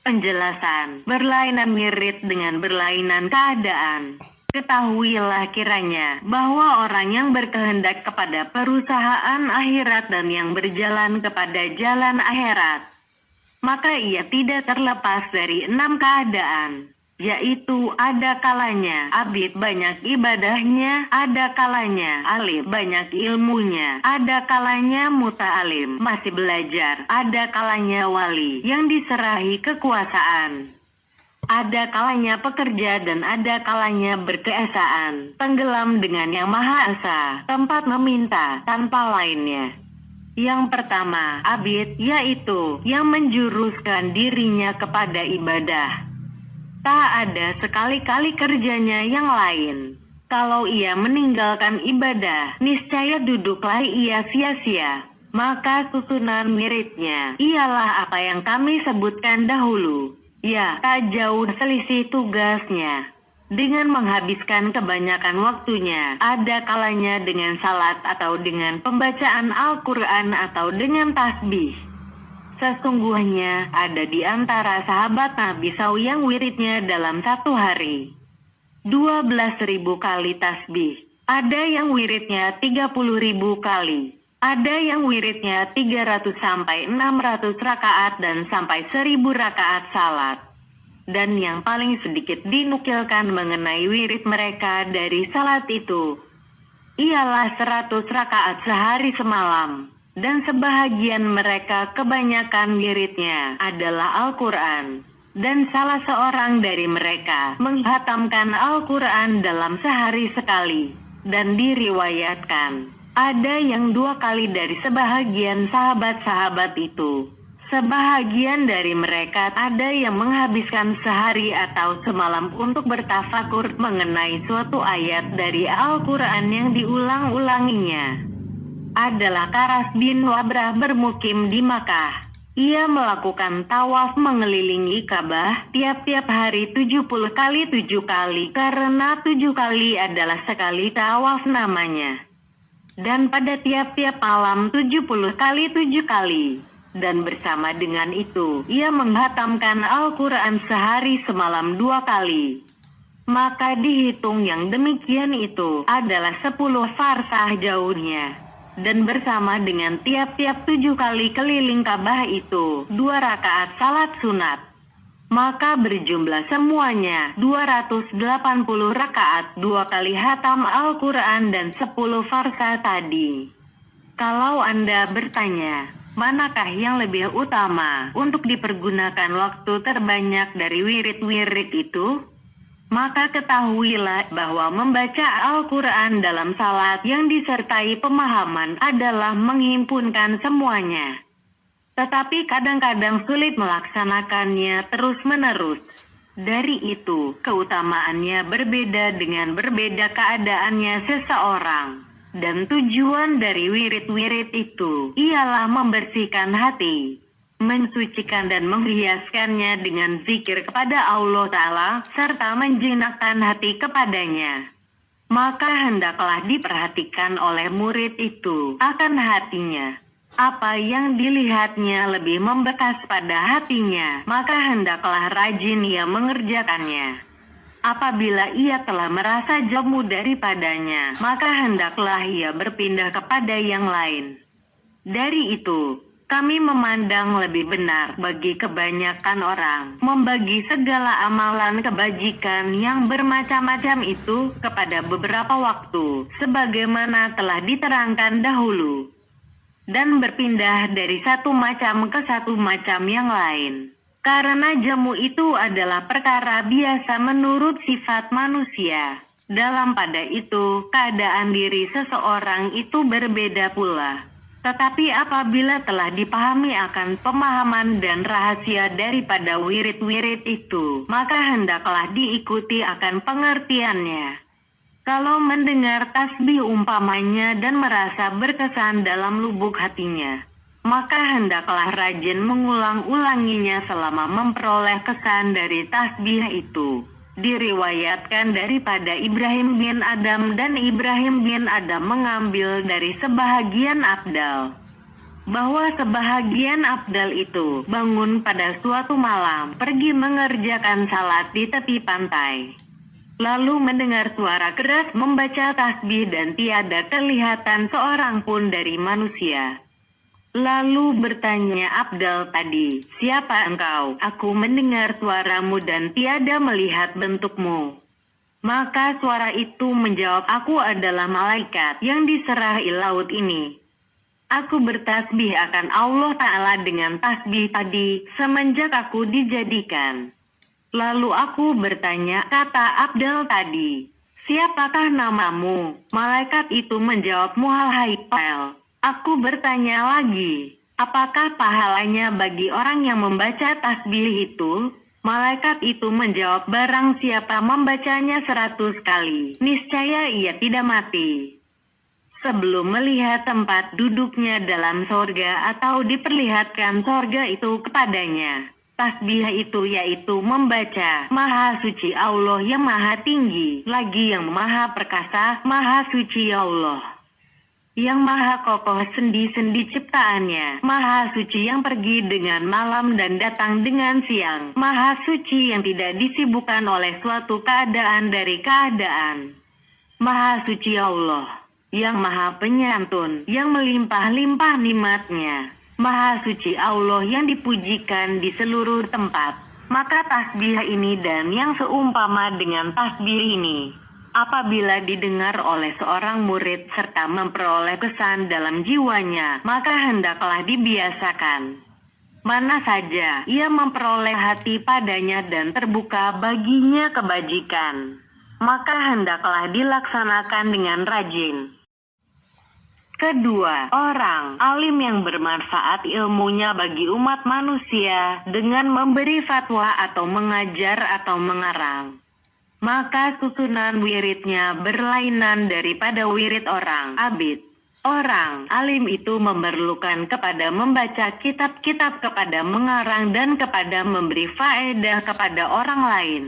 Penjelasan, berlainan wirid dengan berlainan keadaan. Ketahuilah kiranya bahwa orang yang berkehendak kepada perusahaan akhirat dan yang berjalan kepada jalan akhirat, maka ia tidak terlepas dari 6 keadaan, yaitu ada kalanya abid banyak ibadahnya, ada kalanya alim banyak ilmunya, ada kalanya muta'alim masih belajar, ada kalanya wali yang diserahi kekuasaan, ada kalanya pekerja dan ada kalanya berkeesaan, tenggelam dengan yang Maha Esa, tempat meminta tanpa lainnya. Yang pertama, abid, yaitu yang menjuruskan dirinya kepada ibadah. Tak ada sekali-kali kerjanya yang lain. Kalau ia meninggalkan ibadah, niscaya duduklah ia sia-sia. Maka susunan wiridnya ialah apa yang kami sebutkan dahulu. Ya, tak jauh selisih tugasnya. Dengan menghabiskan kebanyakan waktunya, ada kalanya dengan salat atau dengan pembacaan Al-Quran atau dengan tasbih. Sesungguhnya ada di antara sahabat Nabi SAW yang wiridnya dalam satu hari 12.000 kali tasbih. Ada yang wiridnya 30.000 kali. Ada yang wiridnya 300 sampai 600 rakaat dan sampai 1000 rakaat salat. Dan yang paling sedikit dinukilkan mengenai wirid mereka dari salat itu ialah 100 rakaat sehari semalam. Dan sebahagian mereka kebanyakan wiridnya adalah Al-Quran. Dan salah seorang dari mereka menghatamkan Al-Quran dalam sehari sekali. Dan diriwayatkan, ada yang 2 kali dari sebahagian sahabat-sahabat itu. Sebahagian dari mereka ada yang menghabiskan sehari atau semalam untuk bertafakur mengenai suatu ayat dari Al-Quran yang diulang-ulanginya. Adalah Karas bin Wabrah bermukim di Makkah. Ia melakukan tawaf mengelilingi Ka'bah tiap-tiap hari 70 kali 7 kali karena 7 kali adalah sekali tawaf namanya. Dan pada tiap-tiap malam 70 kali 7 kali. Dan bersama dengan itu, ia menghatamkan Al-Quran sehari semalam 2 kali. Maka dihitung yang demikian itu adalah 10 farsah jauhnya. Dan bersama dengan tiap-tiap 7 kali keliling Ka'bah itu, 2 rakaat salat sunat. Maka berjumlah semuanya 280 rakaat 2 kali hatam Al-Quran dan 10 farsah tadi. Kalau Anda bertanya, manakah yang lebih utama untuk dipergunakan waktu terbanyak dari wirid-wirid itu? Maka ketahuilah bahwa membaca Al-Quran dalam salat yang disertai pemahaman adalah menghimpunkan semuanya. Tetapi kadang-kadang sulit melaksanakannya terus-menerus. Dari itu, keutamaannya berbeda dengan berbeda keadaannya seseorang. Dan tujuan dari wirid-wirid itu ialah membersihkan hati, mensucikan dan menghiaskannya dengan zikir kepada Allah Ta'ala, serta menjinakkan hati kepadanya. Maka hendaklah diperhatikan oleh murid itu akan hatinya. Apa yang dilihatnya lebih membekas pada hatinya, maka hendaklah rajin ia mengerjakannya. Apabila ia telah merasa jemu daripadanya, maka hendaklah ia berpindah kepada yang lain. Dari itu, kami memandang lebih benar bagi kebanyakan orang membagi segala amalan kebajikan yang bermacam-macam itu kepada beberapa waktu, sebagaimana telah diterangkan dahulu, dan berpindah dari satu macam ke satu macam yang lain. Karena jemu itu adalah perkara biasa menurut sifat manusia. Dalam pada itu, keadaan diri seseorang itu berbeda pula. Tetapi apabila telah dipahami akan pemahaman dan rahasia daripada wirid-wirid itu, maka hendaklah diikuti akan pengertiannya. Kalau mendengar tasbih umpamanya dan merasa berkesan dalam lubuk hatinya, maka hendaklah rajin mengulang-ulanginya selama memperoleh kesan dari tasbih itu. Diriwayatkan daripada Ibrahim bin Adam dan Ibrahim bin Adam mengambil dari sebahagian Abdal. bahwa sebahagian Abdal itu bangun pada suatu malam, pergi mengerjakan salat di tepi pantai. Lalu mendengar suara keras membaca tasbih dan tiada kelihatan seorang pun dari manusia. Lalu bertanya Abdal tadi, "Siapa engkau? Aku mendengar suaramu dan tiada melihat bentukmu." Maka suara itu menjawab, "Aku adalah malaikat yang diserahi laut ini. Aku bertasbih akan Allah Ta'ala dengan tasbih tadi semenjak aku dijadikan." Lalu aku bertanya, kata Abdal tadi, "Siapakah namamu?" Malaikat itu menjawab, "Muhalhaifal." Aku bertanya lagi, "Apakah pahalanya bagi orang yang membaca tasbih itu?" Malaikat itu menjawab, "Barang siapa membacanya 100 kali, niscaya ia tidak mati sebelum melihat tempat duduknya dalam sorga atau diperlihatkan sorga itu kepadanya." Tasbih itu yaitu membaca, "Maha suci Allah yang maha tinggi, lagi yang maha perkasa, maha suci Allah yang maha kokoh sendi-sendi ciptaannya, maha suci yang pergi dengan malam dan datang dengan siang, maha suci yang tidak disibukkan oleh suatu keadaan dari keadaan, maha suci Allah yang maha penyantun, yang melimpah-limpah nikmatnya, maha suci Allah yang dipujikan di seluruh tempat." Maka tasbih ini dan yang seumpama dengan tasbih ini, apabila didengar oleh seorang murid serta memperoleh kesan dalam jiwanya, maka hendaklah dibiasakan. Mana saja ia memperoleh hati padanya dan terbuka baginya kebajikan, maka hendaklah dilaksanakan dengan rajin. Kedua, orang alim yang bermanfaat ilmunya bagi umat manusia dengan memberi fatwa atau mengajar atau mengarang. Maka susunan wiridnya berlainan daripada wirid orang abid. Orang alim itu memerlukan kepada membaca kitab-kitab, kepada mengarang, dan kepada memberi faedah kepada orang lain.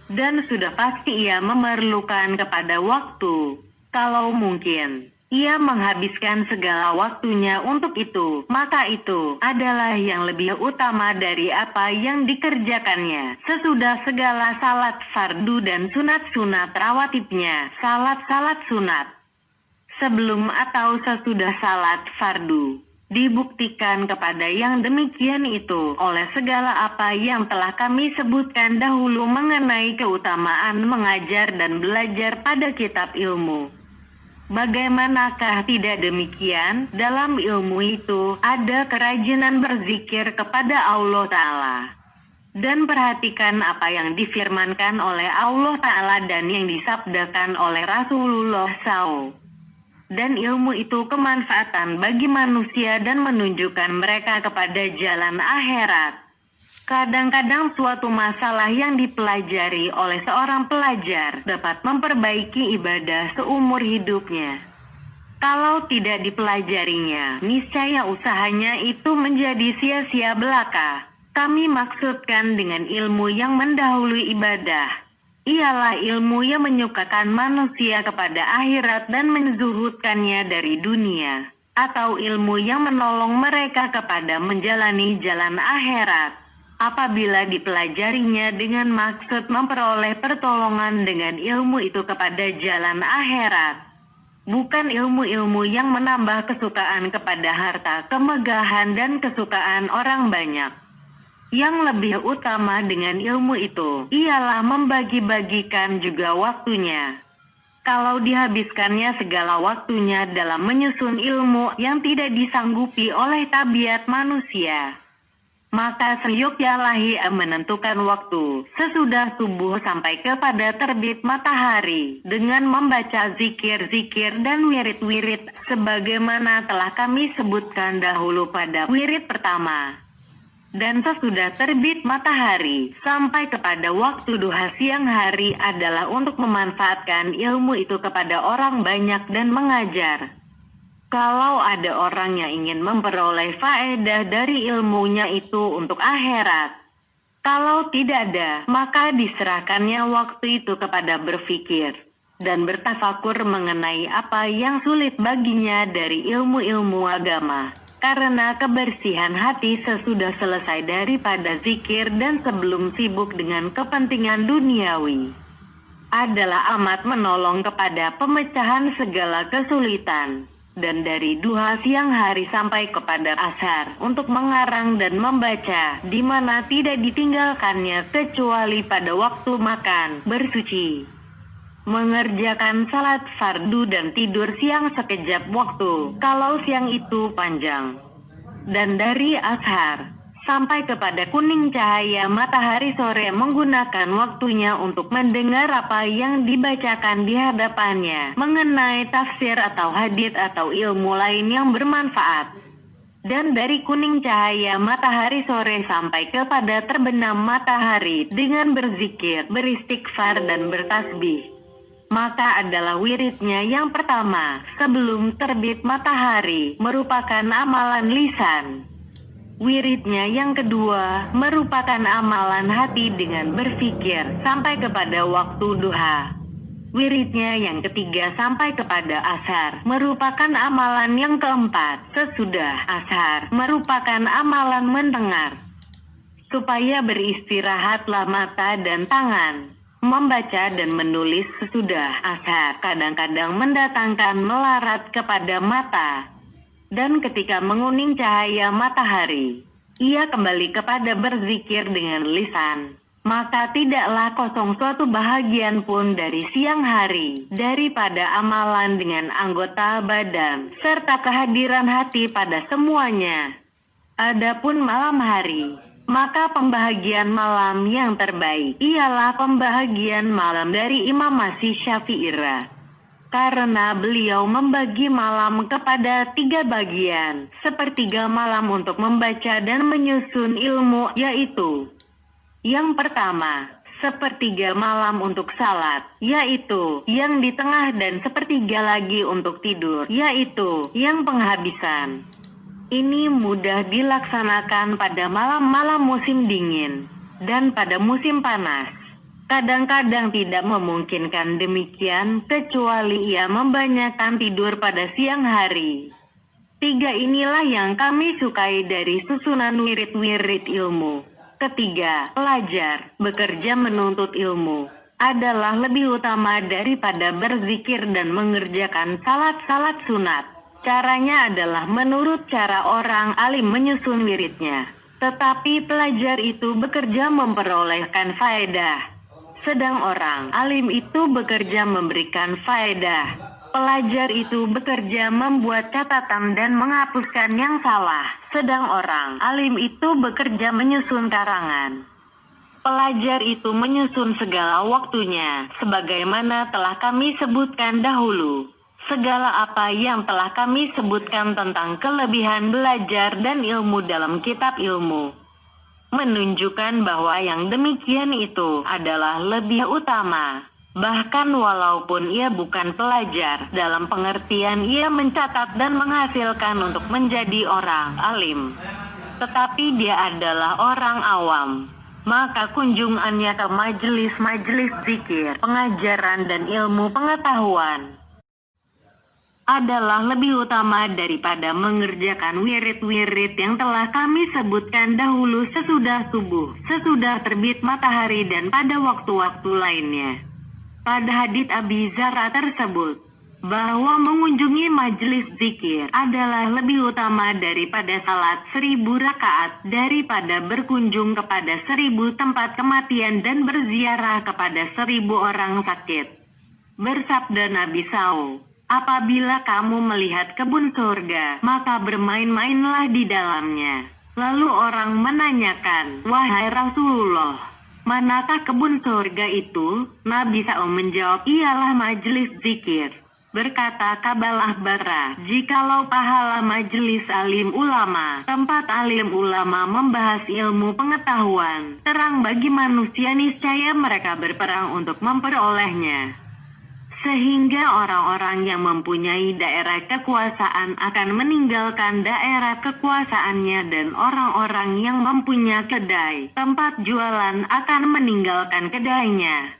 Dan sudah pasti ia memerlukan kepada waktu. Kalau mungkin ia menghabiskan segala waktunya untuk itu, maka itu adalah yang lebih utama dari apa yang dikerjakannya. Sesudah segala salat fardu dan sunat-sunat rawatibnya, salat-salat sunat, sebelum atau sesudah salat fardu, dibuktikan kepada yang demikian itu oleh segala apa yang telah kami sebutkan dahulu mengenai keutamaan mengajar dan belajar pada kitab ilmu. Bagaimanakah tidak demikian? Dalam ilmu itu ada kerajinan berzikir kepada Allah Ta'ala. Dan perhatikan apa yang difirmankan oleh Allah Ta'ala dan yang disabdakan oleh Rasulullah SAW. Dan ilmu itu kemanfaatan bagi manusia dan menunjukkan mereka kepada jalan akhirat. Kadang-kadang suatu masalah yang dipelajari oleh seorang pelajar dapat memperbaiki ibadah seumur hidupnya. Kalau tidak dipelajarinya, niscaya usahanya itu menjadi sia-sia belaka. Kami maksudkan dengan ilmu yang mendahului ibadah, ialah ilmu yang menyukakan manusia kepada akhirat dan menzuhudkannya dari dunia, atau ilmu yang menolong mereka kepada menjalani jalan akhirat. Apabila dipelajarinya dengan maksud memperoleh pertolongan dengan ilmu itu kepada jalan akhirat, bukan ilmu-ilmu yang menambah kesukaan kepada harta, kemegahan, dan kesukaan orang banyak. Yang lebih utama dengan ilmu itu ialah membagi-bagikan juga waktunya. Kalau dihabiskannya segala waktunya dalam menyusun ilmu yang tidak disanggupi oleh tabiat manusia, maka seyogyanya menentukan waktu sesudah subuh sampai kepada terbit matahari dengan membaca zikir-zikir dan wirid-wirid sebagaimana telah kami sebutkan dahulu pada wirid pertama. Dan sesudah terbit matahari sampai kepada waktu duha siang hari adalah untuk memanfaatkan ilmu itu kepada orang banyak dan mengajar. Kalau ada orang yang ingin memperoleh faedah dari ilmunya itu untuk akhirat, kalau tidak ada, maka diserahkannya waktu itu kepada berfikir. dan bertafakur mengenai apa yang sulit baginya dari ilmu-ilmu agama. Karena kebersihan hati sesudah selesai daripada zikir dan sebelum sibuk dengan kepentingan duniawi adalah amat menolong kepada pemecahan segala kesulitan. Dan dari duha siang hari sampai kepada ashar untuk mengarang dan membaca, di mana tidak ditinggalkannya kecuali pada waktu makan, bersuci, mengerjakan salat fardu dan tidur siang sekejap waktu, kalau siang itu panjang. Dan dari ashar sampai kepada kuning cahaya matahari sore menggunakan waktunya untuk mendengar apa yang dibacakan di hadapannya mengenai tafsir atau hadits atau ilmu lain yang bermanfaat. Dan dari kuning cahaya matahari sore sampai kepada terbenam matahari dengan berzikir, beristighfar dan bertasbih. Maka adalah wiridnya yang pertama sebelum terbit matahari merupakan amalan lisan. Wiridnya yang kedua merupakan amalan hati dengan berfikir sampai kepada waktu duha. Wiridnya yang ketiga sampai kepada ashar merupakan amalan yang keempat. Sesudah ashar merupakan amalan mendengar. Supaya beristirahatlah mata dan tangan. Membaca dan menulis sesudah ashar kadang-kadang mendatangkan melarat kepada mata. Dan ketika menguning cahaya matahari, ia kembali kepada berzikir dengan lisan. Maka tidaklah kosong suatu bahagian pun dari siang hari, daripada amalan dengan anggota badan, serta kehadiran hati pada semuanya. Adapun malam hari, maka pembahagian malam yang terbaik, ialah pembahagian malam dari Imam Masih Syafi'irah. Karena beliau membagi malam kepada 3 bagian, sepertiga malam untuk membaca dan menyusun ilmu, yaitu yang pertama, sepertiga malam untuk salat, yaitu yang di tengah, dan sepertiga lagi untuk tidur, yaitu yang penghabisan. Ini mudah dilaksanakan pada malam-malam musim dingin dan pada musim panas. Kadang-kadang tidak memungkinkan demikian kecuali ia membanyakkan tidur pada siang hari. 3 inilah yang kami sukai dari susunan wirid-wirid ilmu. Ketiga, pelajar, bekerja menuntut ilmu, adalah lebih utama daripada berzikir dan mengerjakan salat-salat sunat. Caranya adalah menurut cara orang alim menyusun wiridnya. Tetapi pelajar itu bekerja memperolehkan faedah. Sedang orang alim itu bekerja memberikan faedah. Pelajar itu bekerja membuat catatan dan menghapuskan yang salah. Sedang orang alim itu bekerja menyusun karangan. Pelajar itu menyusun segala waktunya, sebagaimana telah kami sebutkan dahulu. Segala apa yang telah kami sebutkan tentang kelebihan belajar dan ilmu dalam kitab ilmu menunjukkan bahwa yang demikian itu adalah lebih utama. Bahkan walaupun ia bukan pelajar, dalam pengertian ia mencatat dan menghasilkan untuk menjadi orang alim, tetapi dia adalah orang awam, maka kunjungannya ke majelis-majelis zikir, pengajaran dan ilmu pengetahuan adalah lebih utama daripada mengerjakan wirid-wirid yang telah kami sebutkan dahulu sesudah subuh, sesudah terbit matahari dan pada waktu-waktu lainnya. Pada hadits Abi Zarah tersebut, bahwa mengunjungi majelis zikir adalah lebih utama daripada salat 1000 rakaat, daripada berkunjung kepada 1000 tempat kematian dan berziarah kepada 1000 orang sakit. Bersabda Nabi SAW, apabila kamu melihat kebun surga, maka bermain-mainlah di dalamnya. Lalu orang menanyakan, wahai Rasulullah, manakah kebun surga itu? Nabi SAW menjawab, ialah majelis zikir. Berkata Kabalah Bara, jikalau pahala majelis alim ulama, tempat alim ulama membahas ilmu pengetahuan, terang bagi manusia, niscaya mereka berperang untuk memperolehnya. Sehingga orang-orang yang mempunyai daerah kekuasaan akan meninggalkan daerah kekuasaannya, dan orang-orang yang mempunyai kedai tempat jualan akan meninggalkan kedainya.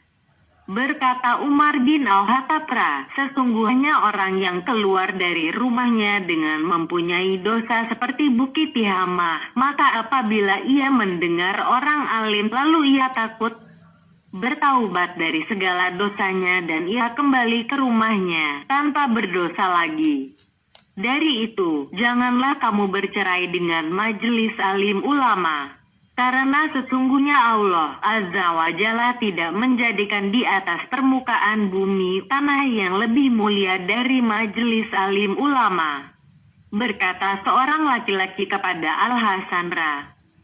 Berkata Umar bin Al-Khattab, sesungguhnya orang yang keluar dari rumahnya dengan mempunyai dosa seperti bukit Tihamah, maka apabila ia mendengar orang alim lalu ia takut bertaubat dari segala dosanya dan ia kembali ke rumahnya tanpa berdosa lagi. Dari itu, janganlah kamu bercerai dengan majelis alim ulama. Karena sesungguhnya Allah Azza wa Jalla tidak menjadikan di atas permukaan bumi tanah yang lebih mulia dari majelis alim ulama. Berkata seorang laki-laki kepada Al-Hasan,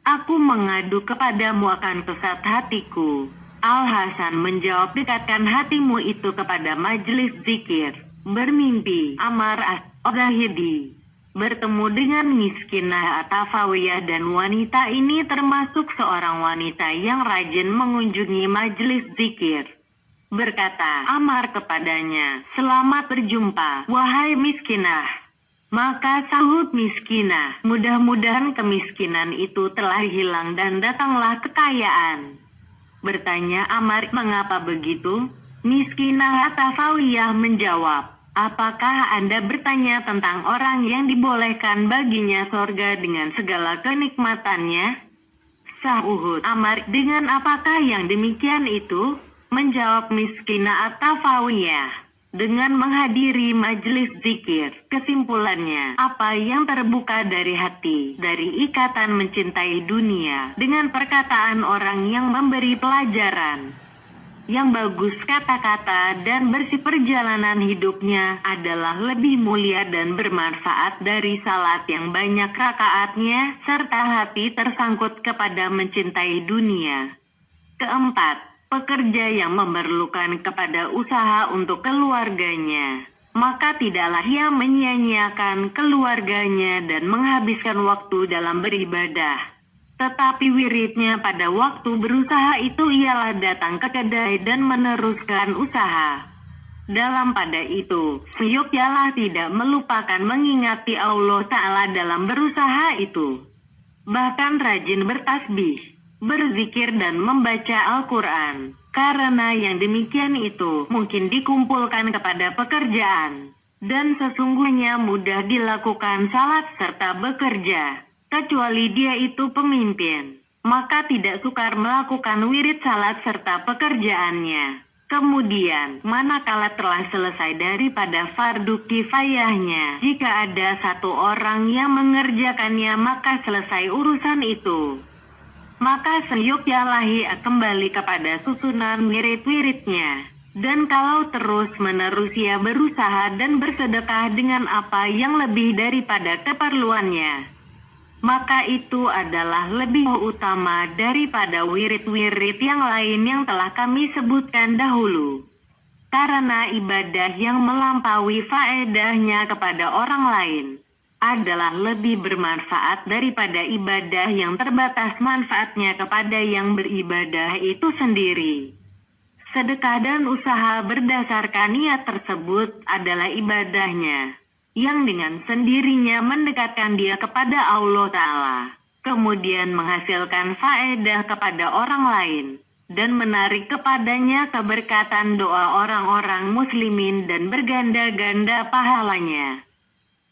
aku mengadu kepadamu akan kesat hatiku. Al-Hasan menjawab, dekatkan hatimu itu kepada majelis zikir. Bermimpi Amar as-Sahidi bertemu dengan miskinah Atafawiyah, dan wanita ini termasuk seorang wanita yang rajin mengunjungi majelis zikir. Berkata Amar kepadanya, selamat berjumpa, wahai miskinah. Maka sahut miskinah, mudah-mudahan kemiskinan itu telah hilang dan datanglah kekayaan. Bertanya Amar, mengapa begitu? Miskinah Atafawiyah menjawab, apakah Anda bertanya tentang orang yang dibolehkan baginya sorga dengan segala kenikmatannya? Sahut Amar, dengan apakah yang demikian itu? Menjawab miskinah At-Tafawiyah, dengan menghadiri majelis zikir. Kesimpulannya, apa yang terbuka dari hati, dari ikatan mencintai dunia, dengan perkataan orang yang memberi pelajaran yang bagus kata-kata dan bersih perjalanan hidupnya adalah lebih mulia dan bermanfaat dari salat yang banyak rakaatnya serta hati tersangkut kepada mencintai dunia. Keempat, pekerja yang memerlukan kepada usaha untuk keluarganya, maka tidaklah ia menyia-nyiakan keluarganya dan menghabiskan waktu dalam beribadah. Tetapi wiridnya pada waktu berusaha itu ialah datang ke kedai dan meneruskan usaha. Dalam pada itu, seyogyanya tidak melupakan mengingati Allah Ta'ala dalam berusaha itu. Bahkan rajin bertasbih, berzikir dan membaca Al-Quran. Karena yang demikian itu mungkin dikumpulkan kepada pekerjaan. Dan sesungguhnya mudah dilakukan salat serta bekerja. Kecuali dia itu pemimpin, maka tidak sukar melakukan wirid salat serta pekerjaannya. Kemudian, manakala telah selesai daripada fardu kifayahnya, jika ada satu orang yang mengerjakannya maka selesai urusan itu. Maka seyogyanya kembali kepada susunan wirid-wiridnya. Dan kalau terus-menerus ia berusaha dan bersedekah dengan apa yang lebih daripada keperluannya, maka itu adalah lebih utama daripada wirid-wirid yang lain yang telah kami sebutkan dahulu. Karena ibadah yang melampaui faedahnya kepada orang lain adalah lebih bermanfaat daripada ibadah yang terbatas manfaatnya kepada yang beribadah itu sendiri. Sedekah dan usaha berdasarkan niat tersebut adalah ibadahnya, yang dengan sendirinya mendekatkan dia kepada Allah Ta'ala, kemudian menghasilkan faedah kepada orang lain, dan menarik kepadanya keberkatan doa orang-orang muslimin dan berganda-ganda pahalanya.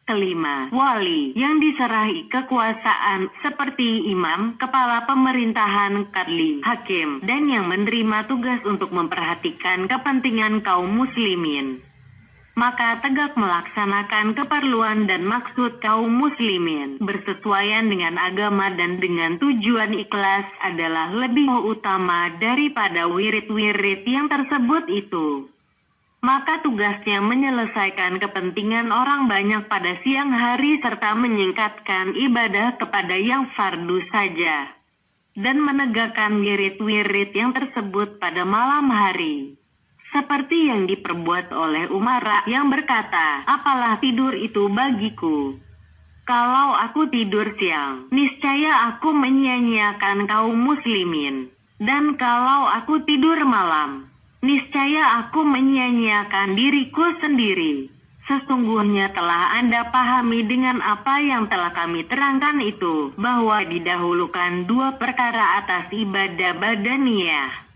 Kelima, wali yang diserahi kekuasaan seperti imam, kepala pemerintahan, kadli, hakim, dan yang menerima tugas untuk memperhatikan kepentingan kaum muslimin. Maka tegak melaksanakan keperluan dan maksud kaum muslimin bersesuaian dengan agama dan dengan tujuan ikhlas adalah lebih utama daripada wirid-wirid yang tersebut itu. Maka tugasnya menyelesaikan kepentingan orang banyak pada siang hari serta menyingkatkan ibadah kepada yang fardu saja, dan menegakkan wirid-wirid yang tersebut pada malam hari. Seperti yang diperbuat oleh Umar yang berkata, apalah tidur itu bagiku. Kalau aku tidur siang, niscaya aku menyia-nyiakan kaum muslimin. Dan kalau aku tidur malam, niscaya aku menyia-nyiakan diriku sendiri. Sesungguhnya telah Anda pahami dengan apa yang telah kami terangkan itu, bahwa didahulukan dua perkara atas ibadah badaniyah.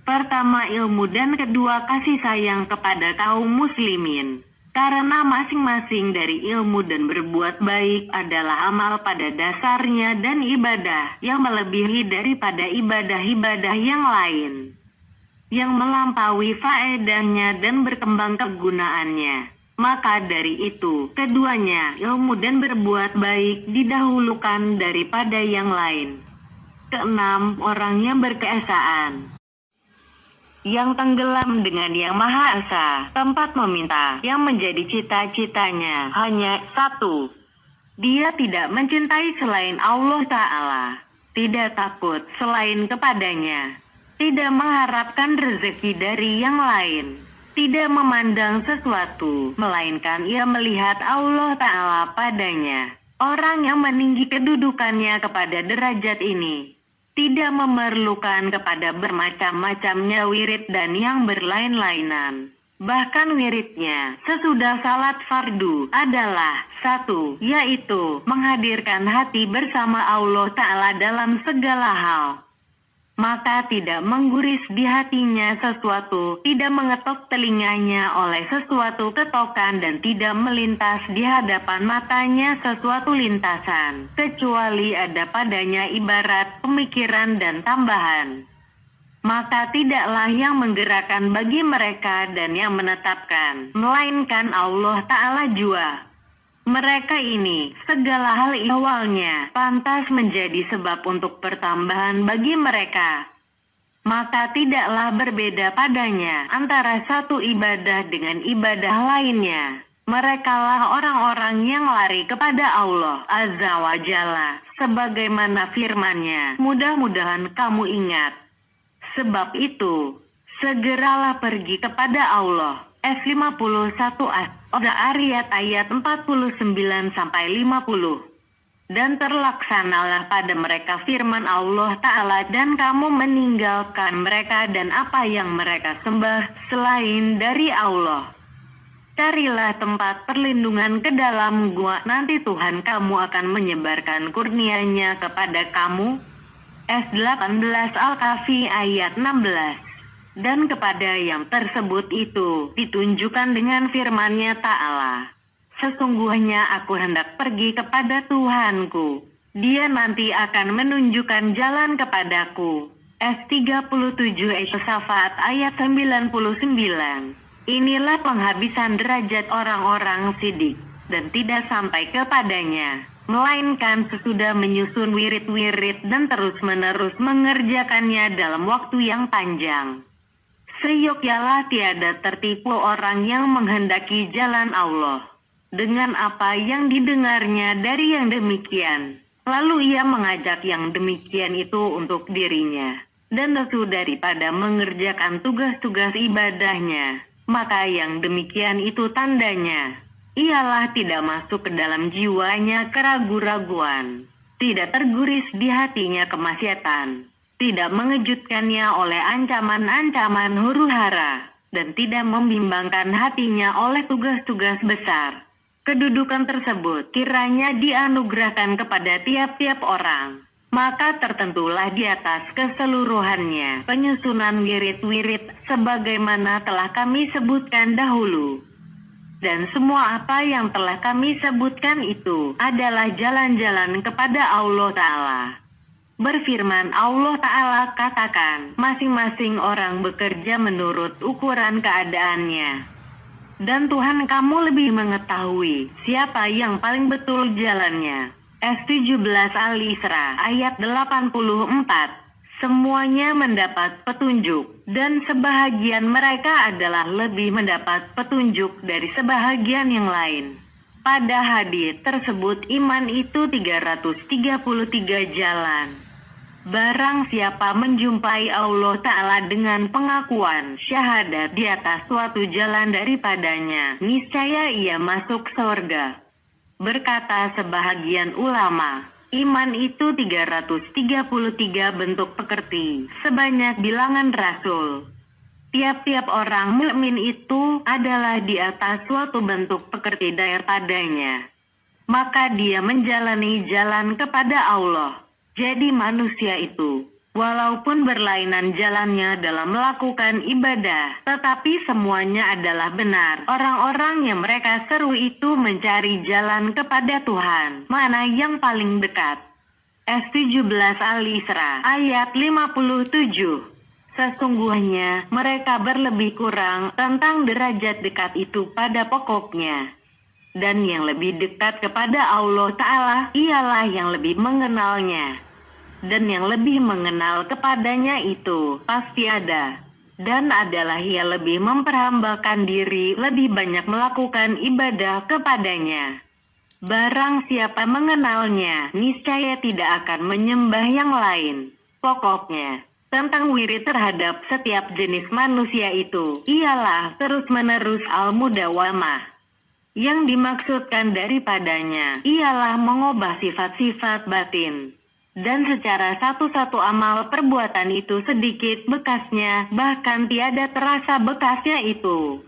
Pertama ilmu dan kedua kasih sayang kepada kaum muslimin. Karena masing-masing dari ilmu dan berbuat baik adalah amal pada dasarnya dan ibadah yang melebihi daripada ibadah-ibadah yang lain, yang melampaui faedahnya dan berkembang kegunaannya. Maka dari itu, keduanya, ilmu dan berbuat baik, didahulukan daripada yang lain. Keenam, orang yang berkeesaan, yang tenggelam dengan Yang Maha Esa, tempat meminta, yang menjadi cita-citanya hanya satu. Dia tidak mencintai selain Allah Ta'ala, tidak takut selain kepadanya, tidak mengharapkan rezeki dari yang lain, tidak memandang sesuatu, melainkan ia melihat Allah Ta'ala padanya. Orang yang meninggi kedudukannya kepada derajat ini tidak memerlukan kepada bermacam-macamnya wirid dan yang berlain-lainan. Bahkan wiridnya sesudah salat fardu adalah satu, yaitu menghadirkan hati bersama Allah Ta'ala dalam segala hal. Maka tidak mengguris di hatinya sesuatu, tidak mengetok telinganya oleh sesuatu ketokan dan tidak melintas di hadapan matanya sesuatu lintasan, kecuali ada padanya ibarat pemikiran dan tambahan. Maka tidaklah yang menggerakkan bagi mereka dan yang menetapkan, melainkan Allah Ta'ala jua. Mereka ini, segala hal awalnya, pantas menjadi sebab untuk pertambahan bagi mereka. Maka tidaklah berbeda padanya antara satu ibadah dengan ibadah lainnya. Merekalah orang-orang yang lari kepada Allah Azza wa Jalla, sebagaimana firman-Nya, mudah-mudahan kamu ingat. Sebab itu, segeralah pergi kepada Allah. S51 ayat 49-50. Dan terlaksanalah pada mereka firman Allah Ta'ala, dan kamu meninggalkan mereka dan apa yang mereka sembah selain dari Allah. Carilah tempat perlindungan ke dalam gua, nanti Tuhan kamu akan menyebarkan kurnia-Nya kepada kamu. S18 Al-Kahfi ayat 16. Dan kepada yang tersebut itu ditunjukkan dengan firman-Nya Ta'ala, sesungguhnya aku hendak pergi kepada Tuhanku, Dia nanti akan menunjukkan jalan kepadaku. S37 Shafat ayat 99. Inilah penghabisan derajat orang-orang sidik, dan tidak sampai kepadanya, melainkan sesudah menyusun wirid-wirid dan terus-menerus mengerjakannya dalam waktu yang panjang. Seyogyanya tiada tertipu orang yang menghendaki jalan Allah dengan apa yang didengarnya dari yang demikian. Lalu ia mengajak yang demikian itu untuk dirinya, dan lesu daripada mengerjakan tugas-tugas ibadahnya. Maka yang demikian itu tandanya, ialah tidak masuk ke dalam jiwanya keraguan-raguan, tidak terguris di hatinya kemaksiatan, tidak mengejutkannya oleh ancaman-ancaman huru-hara, dan tidak membimbangkan hatinya oleh tugas-tugas besar. Kedudukan tersebut kiranya dianugerahkan kepada tiap-tiap orang. Maka tertentulah di atas keseluruhannya penyusunan wirid-wirid sebagaimana telah kami sebutkan dahulu. Dan semua apa yang telah kami sebutkan itu adalah jalan-jalan kepada Allah Ta'ala. Berfirman Allah Ta'ala, katakan, masing-masing orang bekerja menurut ukuran keadaannya. Dan Tuhan kamu lebih mengetahui siapa yang paling betul jalannya. S17 Al-Isra ayat 84. Semuanya mendapat petunjuk, dan sebahagian mereka adalah lebih mendapat petunjuk dari sebahagian yang lain. Pada hadits tersebut iman itu 333 jalan. Barang siapa menjumpai Allah Ta'ala dengan pengakuan syahadat di atas suatu jalan daripadanya, niscaya ia masuk surga. Berkata sebahagian ulama, iman itu 333 bentuk pekerti, sebanyak bilangan rasul. Tiap-tiap orang mukmin itu adalah di atas suatu bentuk pekerti daripadanya. Maka dia menjalani jalan kepada Allah. Jadi manusia itu Walaupun berlainan jalannya dalam melakukan ibadah, tetapi semuanya adalah benar. Orang-orang yang mereka seru itu mencari jalan kepada Tuhan, mana yang paling dekat. S17 Al-Isra ayat 57. Sesungguhnya mereka berlebih kurang tentang derajat dekat itu pada pokoknya. Dan yang lebih dekat kepada Allah Ta'ala ialah yang lebih mengenalnya. Dan yang lebih mengenal kepadanya itu pasti ada. Dan adalah ia lebih memperhambakan diri, lebih banyak melakukan ibadah kepadanya. Barang siapa mengenalnya, niscaya tidak akan menyembah yang lain. Pokoknya, tentang wirid terhadap setiap jenis manusia itu, ialah terus-menerus al-mudawamah. Yang dimaksudkan daripadanya, ialah mengubah sifat-sifat batin. Dan secara satu-satu amal perbuatan itu sedikit bekasnya, bahkan tiada terasa bekasnya itu.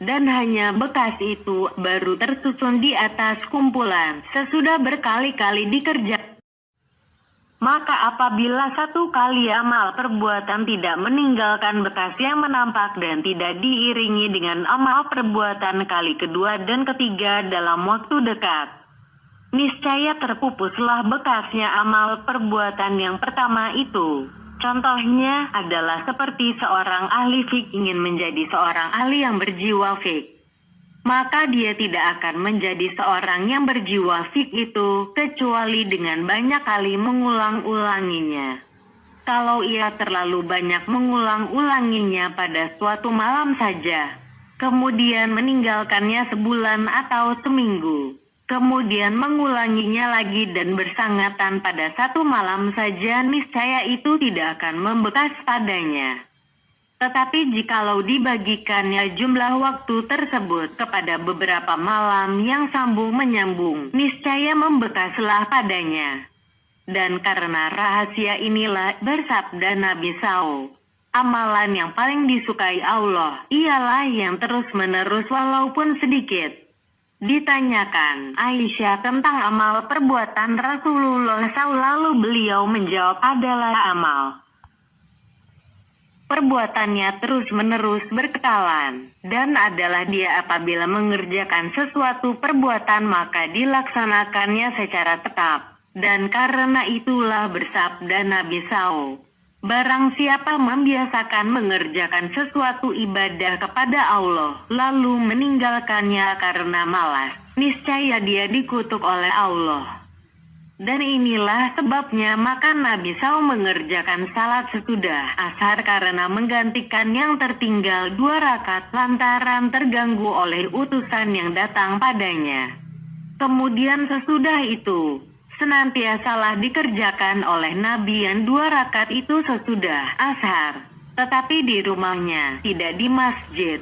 Dan hanya bekas itu baru tersusun di atas kumpulan, sesudah berkali-kali dikerjakan. Maka apabila satu kali amal perbuatan tidak meninggalkan bekas yang menampak dan tidak diiringi dengan amal perbuatan kali kedua dan ketiga dalam waktu dekat, niscaya terpupuslah bekasnya amal perbuatan yang pertama itu. Contohnya adalah seperti seorang ahli fik ingin menjadi seorang ahli yang berjiwa fik. Maka dia tidak akan menjadi seorang yang berjiwa fik itu kecuali dengan banyak kali mengulang-ulanginya. Kalau ia terlalu banyak mengulang-ulanginya pada suatu malam saja, kemudian meninggalkannya sebulan atau seminggu, kemudian mengulanginya lagi dan bersangatan pada satu malam saja, niscaya itu tidak akan membekas padanya. Tetapi jikalau dibagikannya jumlah waktu tersebut kepada beberapa malam yang sambung-menyambung, niscaya membekaslah padanya. Dan karena rahasia inilah bersabda Nabi SAW, amalan yang paling disukai Allah ialah yang terus-menerus walaupun sedikit. Ditanyakan Aisyah tentang amal perbuatan Rasulullah SAW, lalu beliau menjawab adalah amal perbuatannya terus-menerus berkekalan, dan adalah dia apabila mengerjakan sesuatu perbuatan maka dilaksanakannya secara tetap. Dan karena itulah bersabda Nabi SAW, barang siapa membiasakan mengerjakan sesuatu ibadah kepada Allah, lalu meninggalkannya karena malas, niscaya dia dikutuk oleh Allah. Dan inilah sebabnya maka Nabi SAW mengerjakan salat sesudah ashar karena menggantikan yang tertinggal 2 rakaat lantaran terganggu oleh utusan yang datang padanya. Kemudian sesudah itu, senantiasalah dikerjakan oleh Nabi yang 2 rakaat itu sesudah ashar, tetapi di rumahnya, tidak di masjid,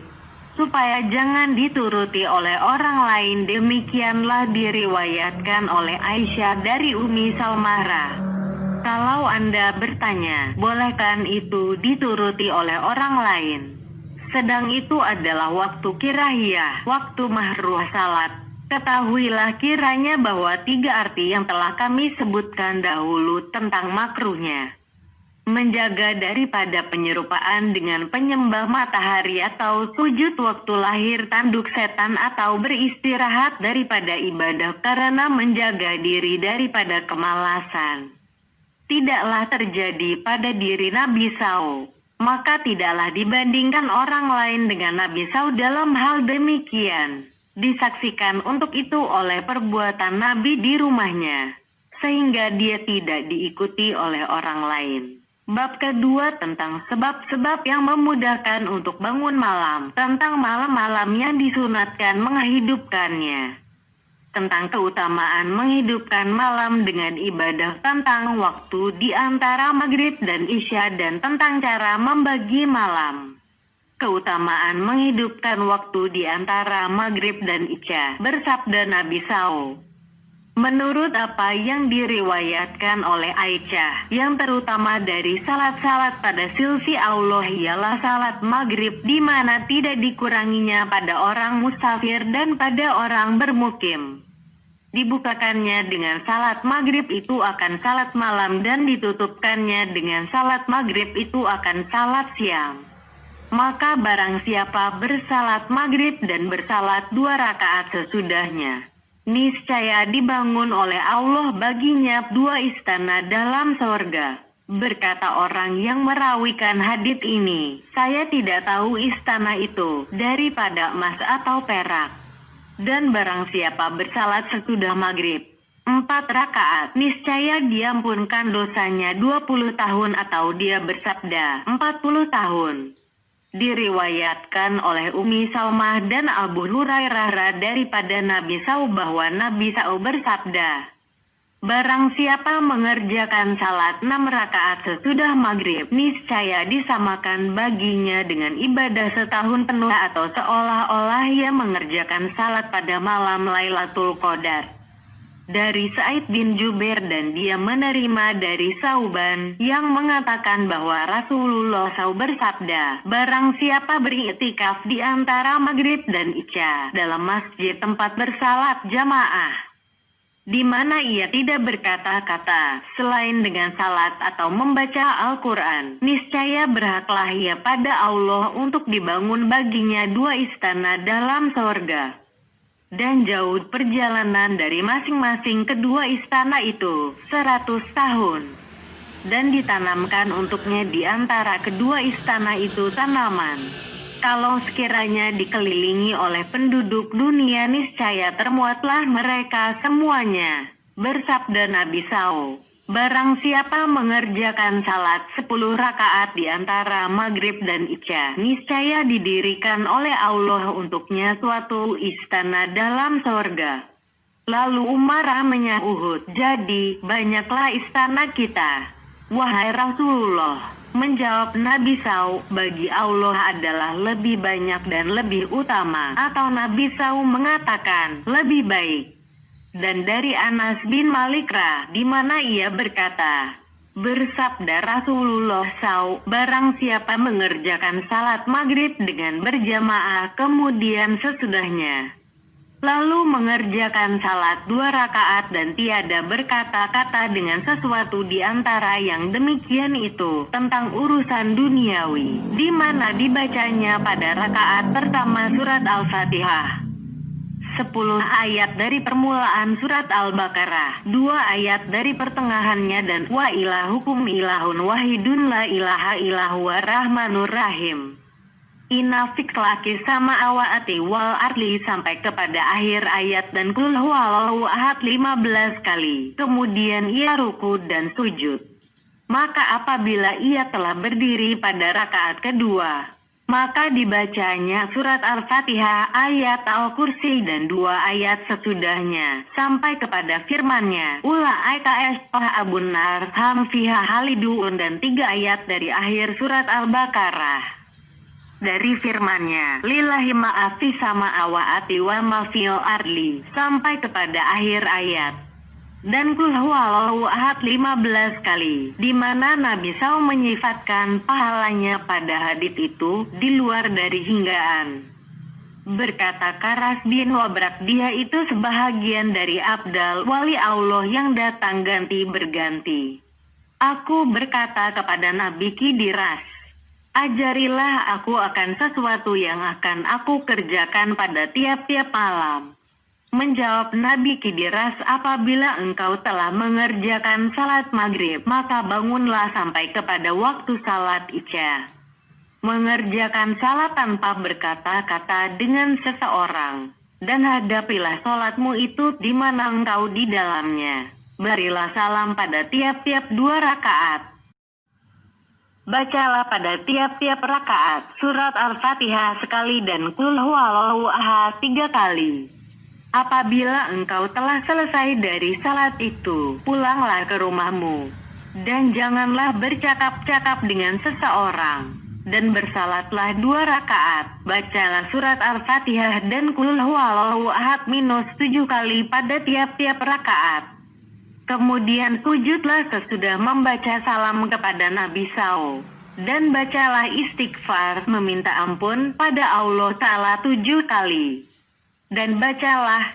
supaya jangan dituruti oleh orang lain. Demikianlah diriwayatkan oleh Aisyah dari Umi Salmah. Kalau Anda bertanya, bolehkan itu dituruti oleh orang lain? Sedang itu adalah waktu kirahiyah, waktu mahruh salat. Ketahuilah kiranya bahwa 3 arti yang telah kami sebutkan dahulu tentang makruhnya. Menjaga daripada penyerupaan dengan penyembah matahari atau sujud waktu lahir tanduk setan atau beristirahat daripada ibadah karena menjaga diri daripada kemalasan. Tidaklah terjadi pada diri Nabi SAW, maka tidaklah dibandingkan orang lain dengan Nabi SAW dalam hal demikian. Disaksikan untuk itu oleh perbuatan Nabi di rumahnya, sehingga dia tidak diikuti oleh orang lain. Bab kedua tentang sebab-sebab yang memudahkan untuk bangun malam, tentang malam-malam yang disunatkan menghidupkannya, tentang keutamaan menghidupkan malam dengan ibadah, tentang waktu di antara maghrib dan isya, dan tentang cara membagi malam. Keutamaan menghidupkan waktu di antara maghrib dan isya. Bersabda Nabi SAW, menurut apa yang diriwayatkan oleh Aisyah, yang terutama dari salat-salat pada silsi Allah ialah salat maghrib, di mana tidak dikuranginya pada orang musafir dan pada orang bermukim. Dibukakannya dengan salat maghrib itu akan salat malam dan ditutupkannya dengan salat maghrib itu akan salat siang. Maka barang siapa bersalat maghrib dan bersalat 2 rakaat sesudahnya, niscaya dibangun oleh Allah baginya 2 istana dalam sorga. Berkata orang yang merawikan hadits ini, saya tidak tahu istana itu daripada emas atau perak. Dan barang siapa bersalat sesudah maghrib 4 rakaat, niscaya diampunkan dosanya 20 tahun atau dia bersabda 40 tahun. Diriwayatkan oleh Ummi Salmah dan Abu Hurairah daripada Nabi SAW bahwa Nabi SAW bersabda, barang siapa mengerjakan salat 6 rakaat sesudah maghrib, niscaya disamakan baginya dengan ibadah setahun penuh atau seolah-olah ia mengerjakan salat pada malam Lailatul Qadar. Dari Sa'id bin Jubair dan dia menerima dari Sauban yang mengatakan bahwa Rasulullah SAW bersabda, barang siapa beriktikaf di antara maghrib dan isya dalam masjid tempat bersalat jamaah, di mana ia tidak berkata-kata selain dengan salat atau membaca Al-Quran, niscaya berhaklah ia pada Allah untuk dibangun baginya 2 istana dalam sorga. Dan jauh perjalanan dari masing-masing kedua istana itu 100 tahun. Dan ditanamkan untuknya di antara kedua istana itu tanaman. Kalau sekiranya dikelilingi oleh penduduk dunia, niscaya termuatlah mereka semuanya. Bersabda Nabi SAW, barang siapa mengerjakan salat 10 rakaat di antara maghrib dan isya, niscaya didirikan oleh Allah untuknya suatu istana dalam sorga. Lalu Umar menyahut, jadi banyaklah istana kita, wahai Rasulullah. Menjawab Nabi SAW, bagi Allah adalah lebih banyak dan lebih utama. Atau Nabi SAW mengatakan, lebih baik. Dan dari Anas bin Malik di mana ia berkata, bersabda Rasulullah SAW, barang siapa mengerjakan salat maghrib dengan berjamaah kemudian sesudahnya, lalu mengerjakan salat 2 rakaat dan tiada berkata-kata dengan sesuatu di antara yang demikian itu tentang urusan duniawi, di mana dibacanya pada rakaat pertama surat Al-Fatihah, 10 ayat dari permulaan surat Al-Baqarah, 2 ayat dari pertengahannya, dan wa ilahukum ilahun wahidun la ilaha illahu rahmanur rahim. Inafik laki sama awaati wal arli sampai kepada akhir ayat dan kul huwallahu ahad 15 kali. Kemudian ia ruku dan sujud. Maka apabila ia telah berdiri pada rakaat kedua, maka dibacanya surat Al-Fatihah, ayat Al-Kursi dan 2 ayat sesudahnya sampai kepada firman-Nya, ulaika ashabun nar hum fiha halidun, dan 3 ayat dari akhir surat Al-Baqarah. Dari firman-Nya, lillahi ma'afi sama awaati wa mafil arli, sampai kepada akhir ayat. Dan kul huwallahu ahad 15 kali, di mana Nabi SAW menyifatkan pahalanya pada hadits itu di luar dari hinggaan. Berkata Karas bin Wabrak, dia itu sebahagian dari abdal wali Allah yang datang ganti berganti. Aku berkata kepada Nabi Kidiras, ajarilah aku akan sesuatu yang akan aku kerjakan pada tiap-tiap malam. Menjawab Nabi Kidiras, apabila engkau telah mengerjakan salat maghrib, maka bangunlah sampai kepada waktu salat isya. Mengerjakan salat tanpa berkata-kata dengan seseorang, dan hadapilah salatmu itu di mana engkau di dalamnya. Berilah salam pada tiap-tiap 2 rakaat. Bacalah pada tiap-tiap rakaat surat Al-Fatihah sekali dan kul huwallahu ahad 3 kali. Apabila engkau telah selesai dari salat itu, pulanglah ke rumahmu, dan janganlah bercakap-cakap dengan seseorang, dan bersalatlah 2 rakaat. Bacalah surat Al-Fatihah dan kul huwallahu ahad -7 kali pada tiap-tiap rakaat. Kemudian sujudlah sesudah membaca salam kepada Nabi SAW, dan bacalah istighfar meminta ampun pada Allah Ta'ala 7 kali. Dan bacalah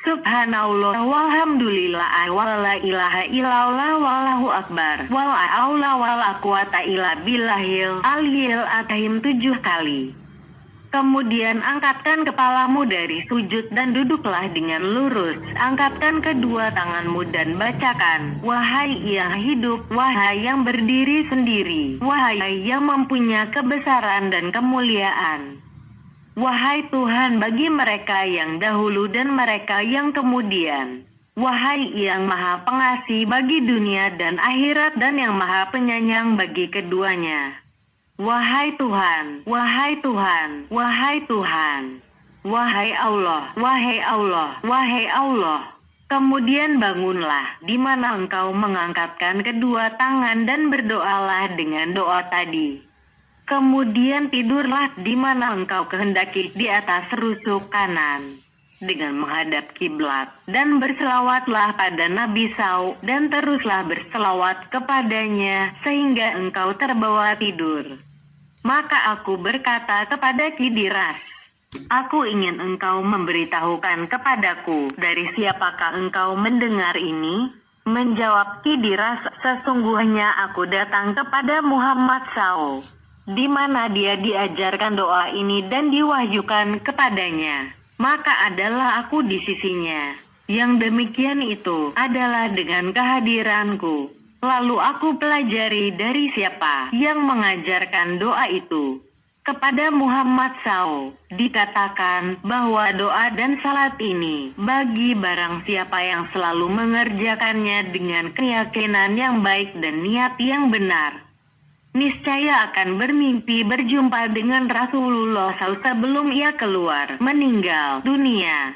Subhanallah walhamdulillah wala ilaha illallah wallahu akbar wala haula wala quwata illa billahil aliyil azim 7 kali. Kemudian angkatkan kepalamu dari sujud dan duduklah dengan lurus. Angkatkan kedua tanganmu dan bacakan, wahai yang hidup, wahai yang berdiri sendiri, wahai yang mempunyai kebesaran dan kemuliaan. Wahai Tuhan bagi mereka yang dahulu dan mereka yang kemudian. Wahai yang maha pengasih bagi dunia dan akhirat dan yang maha penyayang bagi keduanya. Wahai Tuhan, wahai Tuhan, wahai Tuhan, wahai Allah, wahai Allah, wahai Allah. Kemudian bangunlah di mana engkau mengangkatkan kedua tangan dan berdoalah dengan doa tadi. Kemudian tidurlah di mana engkau kehendaki di atas rusuk kanan dengan menghadap kiblat, dan berselawatlah pada Nabi SAW dan teruslah berselawat kepadanya sehingga engkau terbawa tidur. Maka aku berkata kepada Kidiras, aku ingin engkau memberitahukan kepadaku dari siapakah engkau mendengar ini? Menjawab Kidiras, sesungguhnya aku datang kepada Muhammad SAW, di mana dia diajarkan doa ini dan diwahyukan kepadanya. Maka adalah aku di sisinya. Yang demikian itu adalah dengan kehadiranku. Lalu aku pelajari dari siapa yang mengajarkan doa itu. Kepada Muhammad SAW dikatakan bahwa doa dan salat ini bagi barang siapa yang selalu mengerjakannya dengan keyakinan yang baik dan niat yang benar, niscaya akan bermimpi berjumpa dengan Rasulullah SAW sebelum ia keluar meninggal dunia.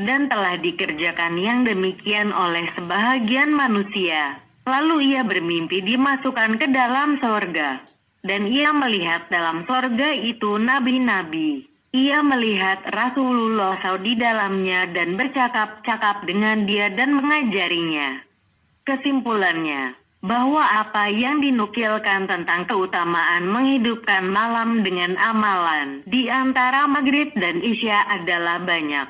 Dan telah dikerjakan yang demikian oleh sebahagian manusia. Lalu ia bermimpi dimasukkan ke dalam sorga. Dan ia melihat dalam sorga itu nabi-nabi. Ia melihat Rasulullah SAW di dalamnya dan bercakap-cakap dengan dia dan mengajarinya. Kesimpulannya, bahwa apa yang dinukilkan tentang keutamaan menghidupkan malam dengan amalan di antara maghrib dan isya adalah banyak.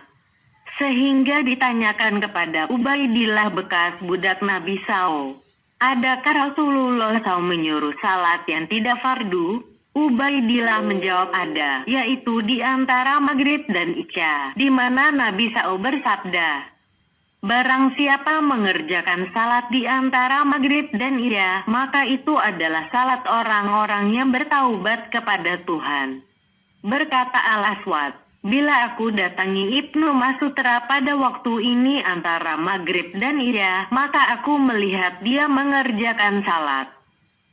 Sehingga ditanyakan kepada Ubaidillah bekas budak Nabi SAW, adakah Rasulullah SAW menyuruh salat yang tidak fardu? Ubaidillah menjawab ada, yaitu di antara maghrib dan isya, di mana Nabi SAW bersabda, barang siapa mengerjakan salat di antara maghrib dan isya, maka itu adalah salat orang-orang yang bertaubat kepada Tuhan. Berkata Al-Aswad, bila aku datangi Ibnu Masutra pada waktu ini antara maghrib dan isya, maka aku melihat dia mengerjakan salat.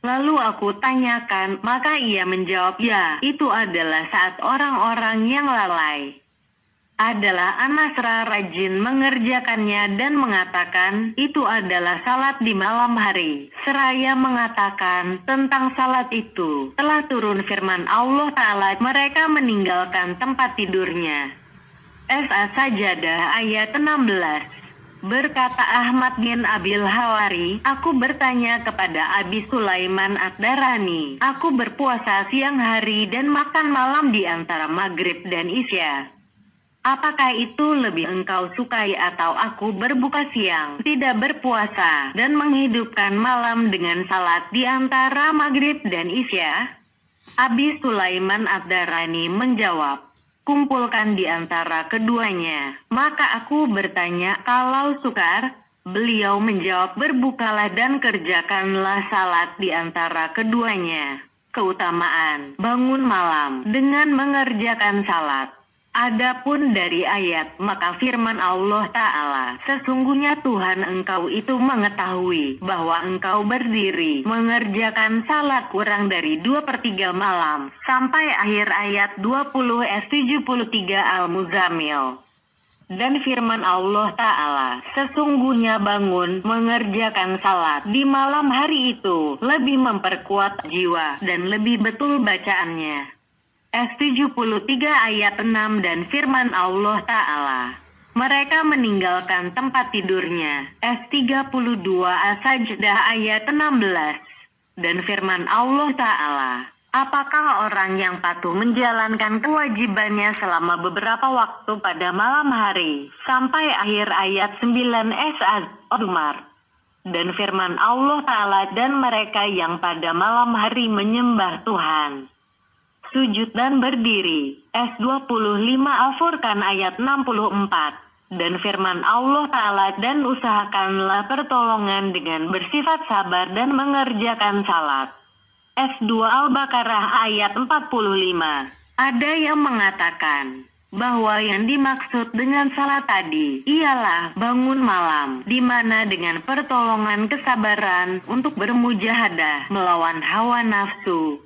Lalu aku tanyakan, maka ia menjawab, ya, itu adalah saat orang-orang yang lalai adalah Anasra rajin mengerjakannya dan mengatakan itu adalah salat di malam hari. Seraya mengatakan tentang salat itu telah turun firman Allah Ta'ala, mereka meninggalkan tempat tidurnya. As-Sajadah ayat 16. Berkata Ahmad bin Abil Hawari, aku bertanya kepada Abi Sulaiman Ad-Darani, aku berpuasa siang hari dan makan malam di antara maghrib dan isya. Apakah itu lebih engkau sukai atau aku berbuka siang, tidak berpuasa, dan menghidupkan malam dengan salat di antara maghrib dan isya? Abi Sulaiman Ad-Darani menjawab, kumpulkan di antara keduanya. Maka aku bertanya, kalau sukar? Beliau menjawab, berbukalah dan kerjakanlah salat di antara keduanya. Keutamaan bangun malam dengan mengerjakan salat. Adapun dari ayat, maka firman Allah Ta'ala, sesungguhnya Tuhan engkau itu mengetahui bahwa engkau berdiri mengerjakan salat kurang dari 2/3 malam, sampai akhir ayat 20-73 Al-Muzammil. Dan firman Allah Ta'ala, sesungguhnya bangun mengerjakan salat di malam hari itu lebih memperkuat jiwa dan lebih betul bacaannya. S73 ayat 6 dan firman Allah Ta'ala, mereka meninggalkan tempat tidurnya. S32 As-Sajdah ayat 16 dan firman Allah Ta'ala, Apakah orang yang patuh menjalankan kewajibannya selama beberapa waktu pada malam hari, sampai akhir ayat 9 Az-Zumar. Dan firman Allah Ta'ala, dan mereka yang pada malam hari menyembah Tuhan, sujud dan berdiri. S25 Al-Furqan ayat 64. Dan firman Allah Ta'ala, dan usahakanlah pertolongan dengan bersifat sabar dan mengerjakan salat. S2 Al-Baqarah ayat 45. Ada yang mengatakan bahwa yang dimaksud dengan salat tadi ialah bangun malam, di mana dengan pertolongan kesabaran untuk bermujahadah melawan hawa nafsu.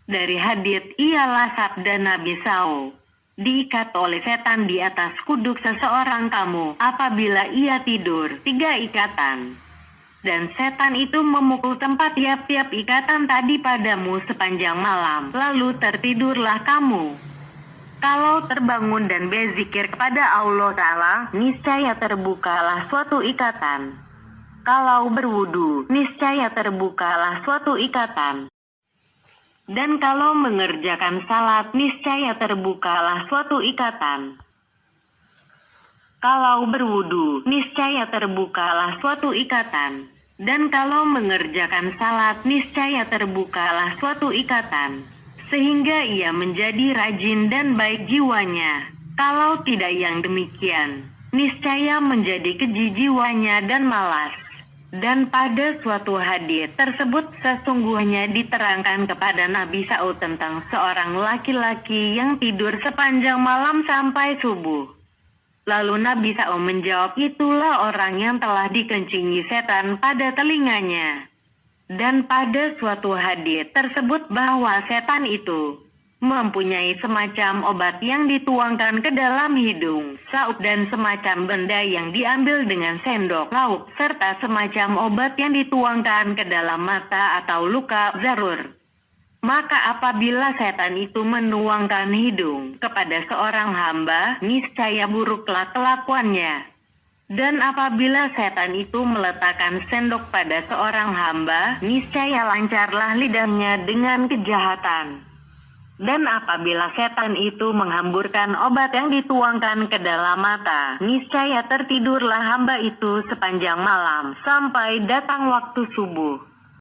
Dari hadits ialah sabda Nabi SAW, diikat oleh setan di atas kuduk seseorang kamu apabila ia tidur 3 ikatan. Dan setan itu memukul tempat tiap-tiap ikatan tadi padamu sepanjang malam, lalu tertidurlah kamu. Kalau terbangun dan berzikir kepada Allah Ta'ala, niscaya terbukalah suatu ikatan. Kalau berwudu, niscaya terbukalah suatu ikatan. Dan kalau mengerjakan salat, niscaya terbukalah suatu ikatan. Kalau berwudu, niscaya terbukalah suatu ikatan. Dan kalau mengerjakan salat, niscaya terbukalah suatu ikatan, sehingga ia menjadi rajin dan baik jiwanya. Kalau tidak yang demikian, niscaya menjadi keji jiwanya dan malas. Dan pada suatu hadits tersebut sesungguhnya diterangkan kepada Nabi SAW tentang seorang laki-laki yang tidur sepanjang malam sampai subuh. Lalu Nabi SAW menjawab, itulah orang yang telah dikencingi setan pada telinganya. Dan pada suatu hadits tersebut bahwa setan itu mempunyai semacam obat yang dituangkan ke dalam hidung, saut dan semacam benda yang diambil dengan sendok lauk, serta semacam obat yang dituangkan ke dalam mata atau luka zarur. Maka apabila setan itu menuangkan hidung kepada seorang hamba, niscaya buruklah kelakuannya. Dan apabila setan itu meletakkan sendok pada seorang hamba, niscaya lancarlah lidahnya dengan kejahatan. Dan apabila setan itu menghamburkan obat yang dituangkan ke dalam mata, niscaya tertidurlah hamba itu sepanjang malam sampai datang waktu subuh.